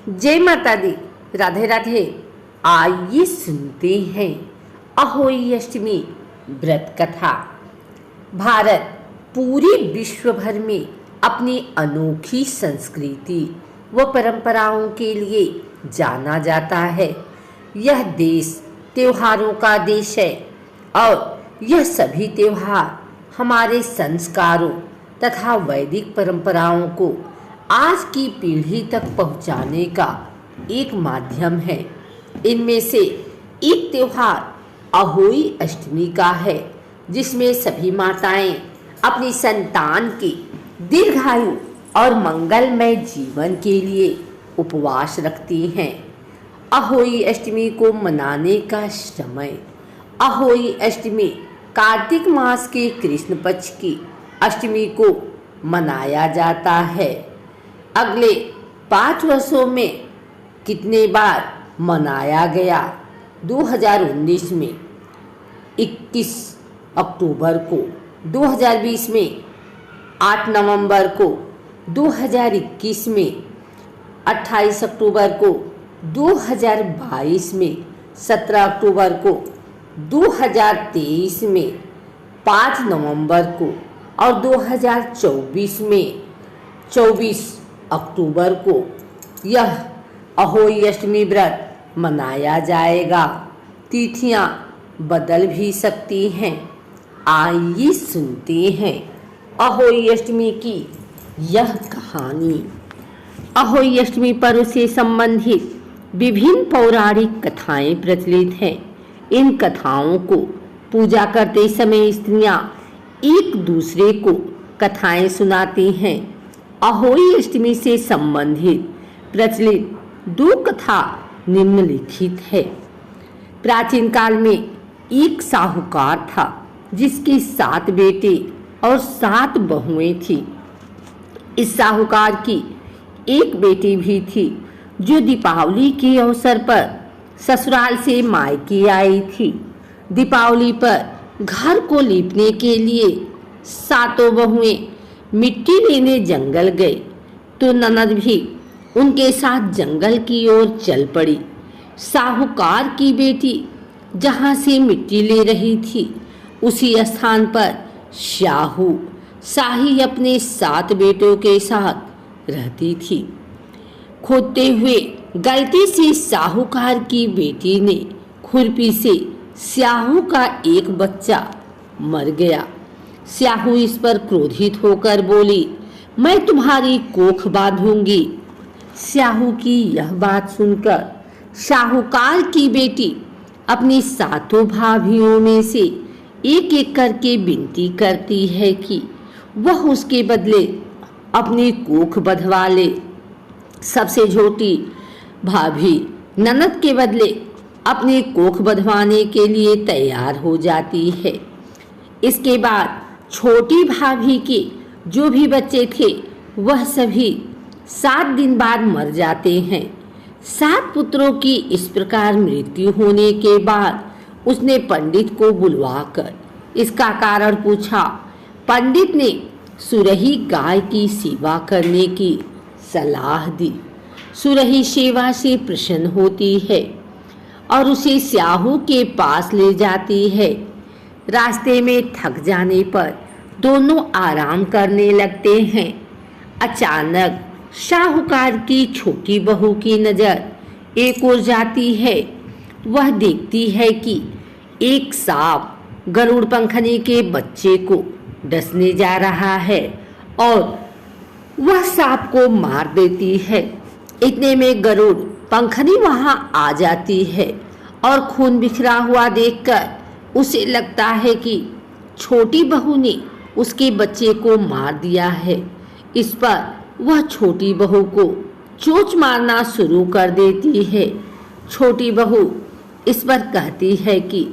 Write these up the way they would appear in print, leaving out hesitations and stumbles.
जय माता दी। राधे राधे। आइए सुनते हैं अहोई अष्टमी व्रत कथा। भारत पूरे विश्व भर में अपनी अनोखी संस्कृति व परंपराओं के लिए जाना जाता है। यह देश त्योहारों का देश है और यह सभी त्योहार हमारे संस्कारों तथा वैदिक परंपराओं को आज की पीढ़ी तक पहुंचाने का एक माध्यम है। इनमें से एक त्योहार अहोई अष्टमी का है, जिसमें सभी माताएं अपनी संतान के दीर्घायु और मंगलमय जीवन के लिए उपवास रखती हैं। अहोई अष्टमी को मनाने का समय। अहोई अष्टमी कार्तिक मास के कृष्ण पक्ष की अष्टमी को मनाया जाता है। अगले 5 वर्षों में कितने बार मनाया गया? 2019 में 21 अक्टूबर को, 2020 में 8 नवंबर को, 2021 में 28 अक्टूबर को, 2022 में 17 अक्टूबर को, 2023 में 5 नवंबर को और 2024 में 24 अक्टूबर को यह अहोई अष्टमी व्रत मनाया जाएगा। तिथियां बदल भी सकती हैं। आइए सुनते हैं अहोई अष्टमी की यह कहानी। अहोई अष्टमी पर्व से संबंधित विभिन्न पौराणिक कथाएं प्रचलित हैं। इन कथाओं को पूजा करते समय स्त्रियां एक दूसरे को कथाएं सुनाती हैं। अहोई अष्टमी से संबंधित प्रचलित 2 कथा निम्नलिखित है। प्राचीन काल में एक साहूकार था, जिसके 7 बेटे और 7 बहुएं थी। इस साहूकार की एक बेटी भी थी, जो दीपावली के अवसर पर ससुराल से मायके आई थी। दीपावली पर घर को लीपने के लिए 7 बहुएं मिट्टी लेने जंगल गए, तो ननद भी उनके साथ जंगल की ओर चल पड़ी। साहूकार की बेटी जहाँ से मिट्टी ले रही थी, उसी स्थान पर शाही अपने 7 बेटों के साथ रहती थी। खोदते हुए गलती से साहूकार की बेटी ने खुरपी से स्याहू का एक बच्चा मर गया। स्याहू इस पर क्रोधित होकर बोली, मैं तुम्हारी कोख बांधूंगी। स्याहू की यह बात सुनकर साहूकार की बेटी अपनी 7 भाभियों में से एक एक करके विनती करती है कि वह उसके बदले अपनी कोख बंधवा ले। सबसे छोटी भाभी ननद के बदले अपनी कोख बंधवाने के लिए तैयार हो जाती है। इसके बाद छोटी भाभी के जो भी बच्चे थे, वह सभी 7 दिन बाद मर जाते हैं। 7 पुत्रों की इस प्रकार मृत्यु होने के बाद उसने पंडित को बुलवाकर इसका कारण पूछा। पंडित ने सुरही गाय की सेवा करने की सलाह दी। सुरही सेवा से प्रसन्न होती है और उसे स्याहू के पास ले जाती है। रास्ते में थक जाने पर दोनों आराम करने लगते हैं। अचानक साहूकार की छोटी बहू की नज़र एक ओर जाती है। वह देखती है कि एक सांप गरुड़ पंखनी के बच्चे को डसने जा रहा है और वह सांप को मार देती है। इतने में गरुड़ पंखनी वहां आ जाती है और खून बिखरा हुआ देखकर उसे लगता है कि छोटी बहू ने उसके बच्चे को मार दिया है। इस पर वह छोटी बहू को चोंच मारना शुरू कर देती है। छोटी बहू इस पर कहती है कि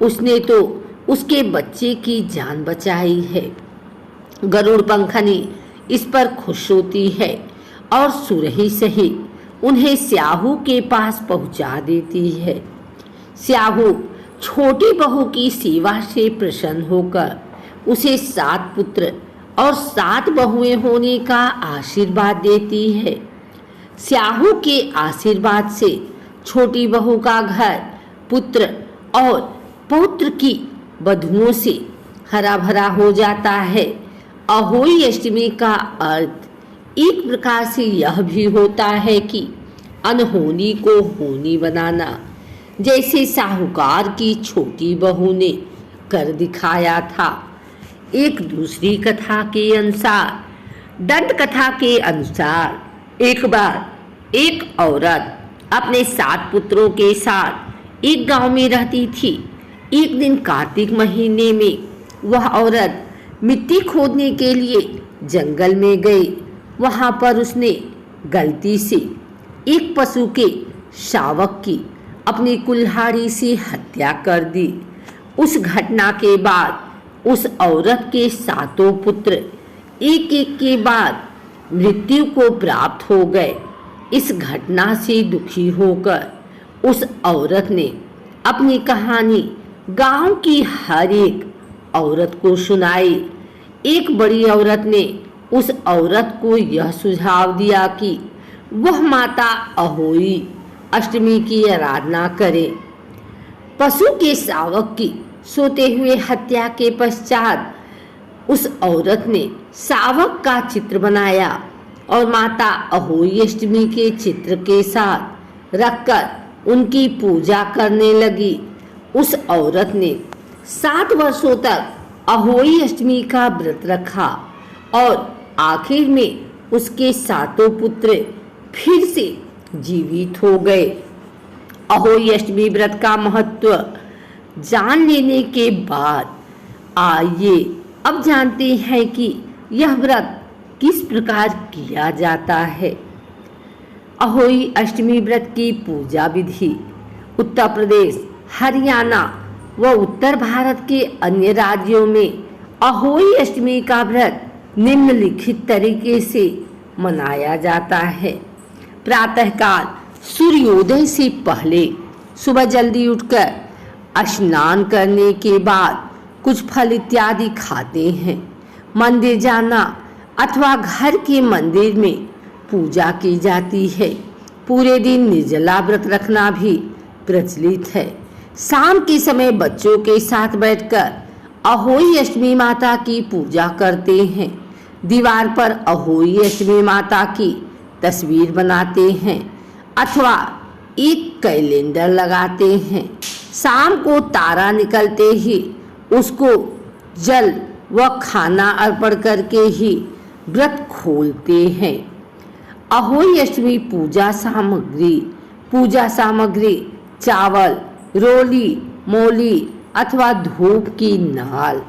उसने तो उसके बच्चे की जान बचाई है। गरुड़ पंखनी इस पर खुश होती है और सुरही सहित उन्हें स्याहू के पास पहुंचा देती है। स्याहू छोटी बहू की सेवा से प्रसन्न होकर उसे 7 पुत्र और 7 बहुएं होने का आशीर्वाद देती है। स्याहू के आशीर्वाद से छोटी बहू का घर पुत्र और पौत्र की बधुओं से हरा भरा हो जाता है। अहोई अष्टमी का अर्थ एक प्रकार से यह भी होता है कि अनहोनी को होनी बनाना, जैसे साहूकार की छोटी बहू ने कर दिखाया था। एक दूसरी कथा के अनुसार, दंत कथा के अनुसार, एक बार एक औरत अपने 7 पुत्रों के साथ एक गांव में रहती थी। एक दिन कार्तिक महीने में वह औरत मिट्टी खोदने के लिए जंगल में गई। वहां पर उसने गलती से एक पशु के शावक की अपनी कुल्हाड़ी से हत्या कर दी। उस घटना के बाद उस औरत के 7 पुत्र एक एक के बाद मृत्यु को प्राप्त हो गए। इस घटना से दुखी होकर उस औरत ने अपनी कहानी गांव की हर एक औरत को सुनाई। एक बड़ी औरत ने उस औरत को यह सुझाव दिया कि वह माता अहोई अष्टमी की आराधना करे। पशु के शावक की सोते हुए हत्या के पश्चात उस औरत ने शावक का चित्र बनाया और माता अहोई अष्टमी के चित्र के साथ रखकर उनकी पूजा करने लगी। उस औरत ने 7 वर्षों तक अहोई अष्टमी का व्रत रखा और आखिर में उसके 7 पुत्र फिर से जीवित हो गए। अहोई अष्टमी व्रत का महत्व जान लेने के बाद आइए अब जानते हैं कि यह व्रत किस प्रकार किया जाता है। अहोई अष्टमी व्रत की पूजा विधि उत्तर प्रदेश, हरियाणा व उत्तर भारत के अन्य राज्यों में अहोई अष्टमी का व्रत निम्नलिखित तरीके से मनाया जाता है। प्रातःकाल सूर्योदय से पहले सुबह जल्दी उठकर स्नान करने के बाद कुछ फल इत्यादि खाते हैं। मंदिर जाना अथवा घर के मंदिर में पूजा की जाती है। पूरे दिन निर्जला व्रत रखना भी प्रचलित है। शाम के समय बच्चों के साथ बैठकर अहोई अष्टमी माता की पूजा करते हैं। दीवार पर अहोई अष्टमी माता की तस्वीर बनाते हैं अथवा एक कैलेंडर लगाते हैं। शाम को तारा निकलते ही उसको जल व खाना अर्पण करके ही व्रत खोलते हैं। अहोई अष्टमी पूजा सामग्री चावल, रोली, मोली अथवा धूप की नाल,